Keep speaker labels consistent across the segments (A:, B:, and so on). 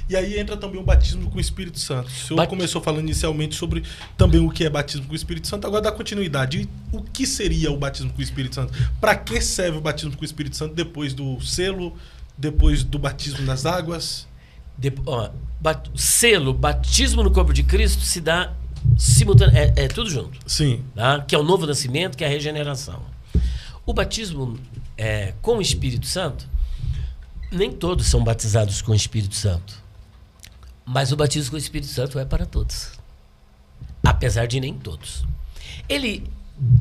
A: E aí entra também o batismo com o Espírito Santo. O senhor começou falando inicialmente sobre também o que é batismo com o Espírito Santo, agora dá continuidade. O que seria o batismo com o Espírito Santo? Para que serve o batismo com o Espírito Santo depois do selo, depois do batismo nas águas?
B: Selo, batismo no corpo de Cristo se dá simultaneamente, é tudo junto.
A: Sim.
B: Tá? Que é o novo nascimento, que é a regeneração. O batismo com o Espírito Santo, nem todos são batizados com o Espírito Santo. Mas o batismo com o Espírito Santo é para todos. Apesar de nem todos. Ele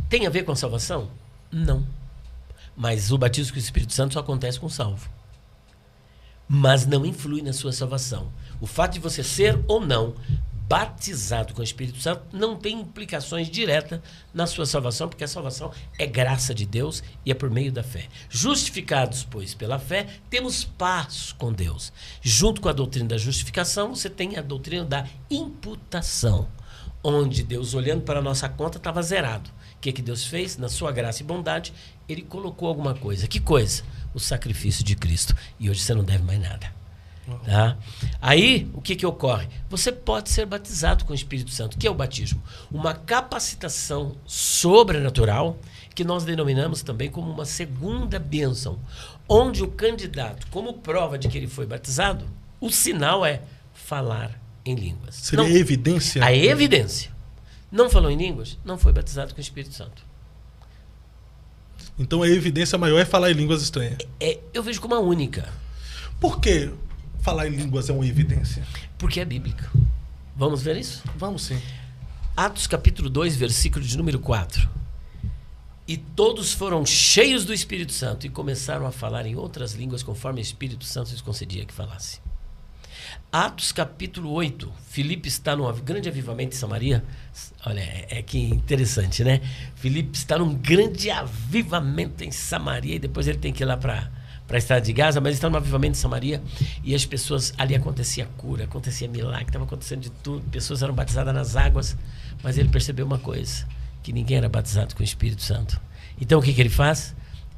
B: tem a ver com a salvação? Não. Mas o batismo com o Espírito Santo só acontece com o salvo. Mas não influi na sua salvação. O fato de você ser ou não batizado com o Espírito Santo não tem implicações diretas na sua salvação, porque a salvação é graça de Deus e é por meio da fé. Justificados, pois, pela fé, temos paz com Deus. Junto com a doutrina da justificação, você tem a doutrina da imputação, onde Deus, olhando para a nossa conta, estava zerado. O que Deus fez? Na sua graça e bondade, Ele colocou alguma coisa. Que coisa? O sacrifício de Cristo. E hoje você não deve mais nada. Tá? Aí, o que ocorre? Você pode ser batizado com o Espírito Santo. O que é o batismo? Uma capacitação sobrenatural que nós denominamos também como uma segunda bênção, onde o candidato, como prova de que ele foi batizado, o sinal é falar em línguas.
A: Seria a evidência?
B: A evidência. Não falou em línguas, não foi batizado com o Espírito Santo.
A: Então a evidência maior é falar em línguas estranhas.
B: Eu vejo como a única.
A: Por que falar em línguas é uma evidência?
B: Porque é bíblica. Vamos ver isso?
A: Vamos sim.
B: Atos capítulo 2, versículo de número 4. E todos foram cheios do Espírito Santo e começaram a falar em outras línguas conforme o Espírito Santo lhes concedia que falasse. Atos capítulo 8. Filipe está num grande avivamento em Samaria. Olha, que interessante, né? Filipe está num grande avivamento em Samaria e depois ele tem que ir lá para a estrada de Gaza, mas está num avivamento em Samaria e as pessoas, ali acontecia cura, acontecia milagre, estava acontecendo de tudo, pessoas eram batizadas nas águas, mas ele percebeu uma coisa, que ninguém era batizado com o Espírito Santo. Então o que ele faz?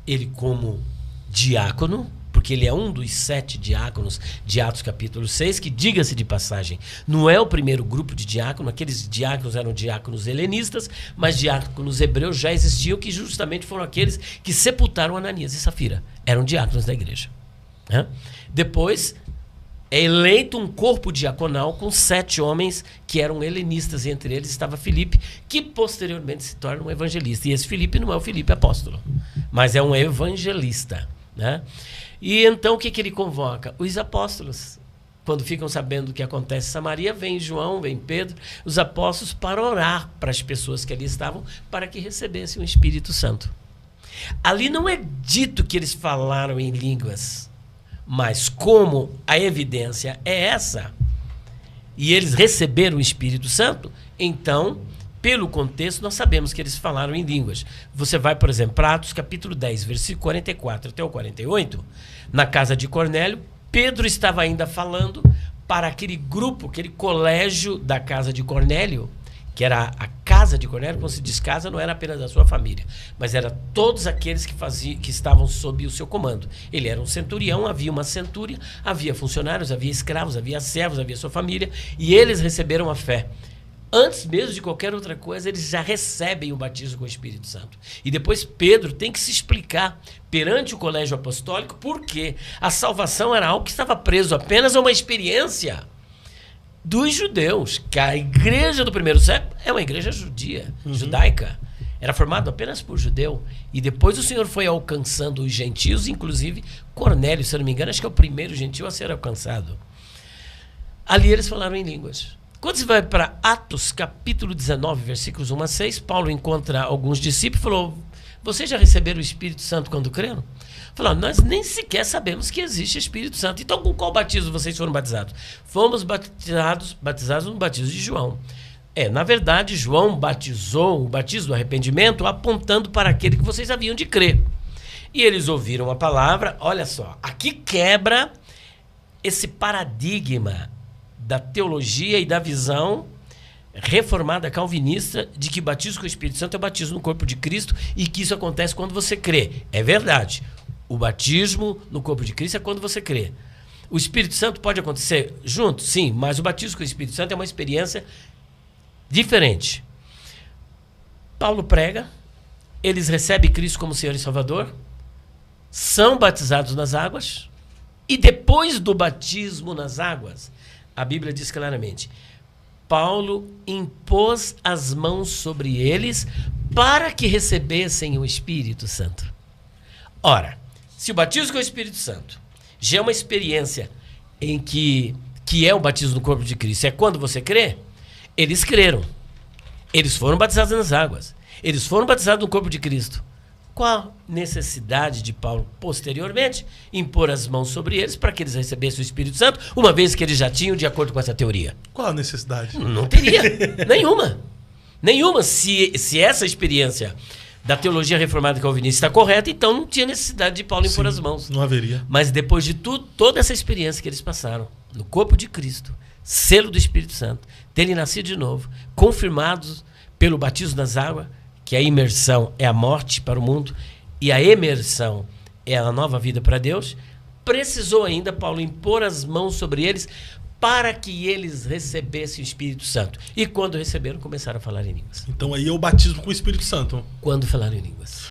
B: Ele, como diácono, porque ele é um dos 7 diáconos de Atos capítulo 6, que, diga-se de passagem, não é o primeiro grupo de diáconos, aqueles diáconos eram diáconos helenistas, mas diáconos hebreus já existiam, que justamente foram aqueles que sepultaram Ananias e Safira. Eram diáconos da igreja. Depois é eleito um corpo diaconal com 7 homens que eram helenistas, e entre eles estava Filipe, que posteriormente se torna um evangelista. E esse Filipe não é o Filipe apóstolo, mas é um evangelista, né? E então o que ele convoca? Os apóstolos. Quando ficam sabendo o que acontece em Samaria, vem João, vem Pedro, os apóstolos, para orar para as pessoas que ali estavam, para que recebessem o Espírito Santo. Ali não é dito que eles falaram em línguas, mas como a evidência é essa, e eles receberam o Espírito Santo, então, pelo contexto, nós sabemos que eles falaram em línguas. Você vai, por exemplo, para Atos capítulo 10, versículo 44 até o 48, na casa de Cornélio, Pedro estava ainda falando para aquele grupo, aquele colégio da casa de Cornélio, que era a casa de Cornélio. Quando se diz casa, não era apenas da sua família, mas era todos aqueles que estavam sob o seu comando. Ele era um centurião, havia uma centúria, havia funcionários, havia escravos, havia servos, havia sua família, e eles receberam a fé. Antes mesmo de qualquer outra coisa, eles já recebem o batismo com o Espírito Santo. E depois Pedro tem que se explicar perante o colégio apostólico porque a salvação era algo que estava preso apenas a uma experiência dos judeus, que a igreja do primeiro século é uma igreja judia, judaica. Era formado apenas por judeu. E depois o Senhor foi alcançando os gentios, inclusive Cornélio, se eu não me engano, acho que é o primeiro gentio a ser alcançado. Ali eles falaram em línguas. Quando você vai para Atos capítulo 19, versículos 1 a 6, Paulo encontra alguns discípulos e falou: vocês já receberam o Espírito Santo quando creram? Falaram: nós nem sequer sabemos que existe Espírito Santo. Então com qual batismo vocês foram batizados? Fomos batizados no batismo de João. Na verdade, João batizou o batismo do arrependimento apontando para aquele que vocês haviam de crer. E eles ouviram a palavra. Olha só, aqui quebra esse paradigma da teologia e da visão reformada calvinista de que batismo com o Espírito Santo é o batismo no corpo de Cristo e que isso acontece quando você crê. É verdade. O batismo no corpo de Cristo é quando você crê. O Espírito Santo pode acontecer junto? Sim, mas o batismo com o Espírito Santo é uma experiência diferente. Paulo prega, eles recebem Cristo como Senhor e Salvador, são batizados nas águas, e depois do batismo nas águas, a Bíblia diz claramente, Paulo impôs as mãos sobre eles para que recebessem o Espírito Santo. Ora, se o batismo com o Espírito Santo já é uma experiência em que é o batismo no corpo de Cristo, é quando você crê, eles creram. Eles foram batizados nas águas. Eles foram batizados no corpo de Cristo. Qual necessidade de Paulo, posteriormente, impor as mãos sobre eles para que eles recebessem o Espírito Santo, uma vez que eles já tinham, de acordo com essa teoria?
A: Qual a necessidade?
B: Não teria. Nenhuma. Nenhuma. Se essa experiência da teologia reformada calvinista está correta, então não tinha necessidade de Paulo impor as mãos.
A: Não haveria.
B: Mas depois de tudo, toda essa experiência que eles passaram, no corpo de Cristo, selo do Espírito Santo, terem nascido de novo, confirmados pelo batismo nas águas, que a imersão é a morte para o mundo e a emersão é a nova vida para Deus, precisou ainda Paulo impor as mãos sobre eles para que eles recebessem o Espírito Santo. E quando receberam, começaram a falar em línguas.
A: Então aí é o batismo com o Espírito Santo.
B: Quando falaram em línguas.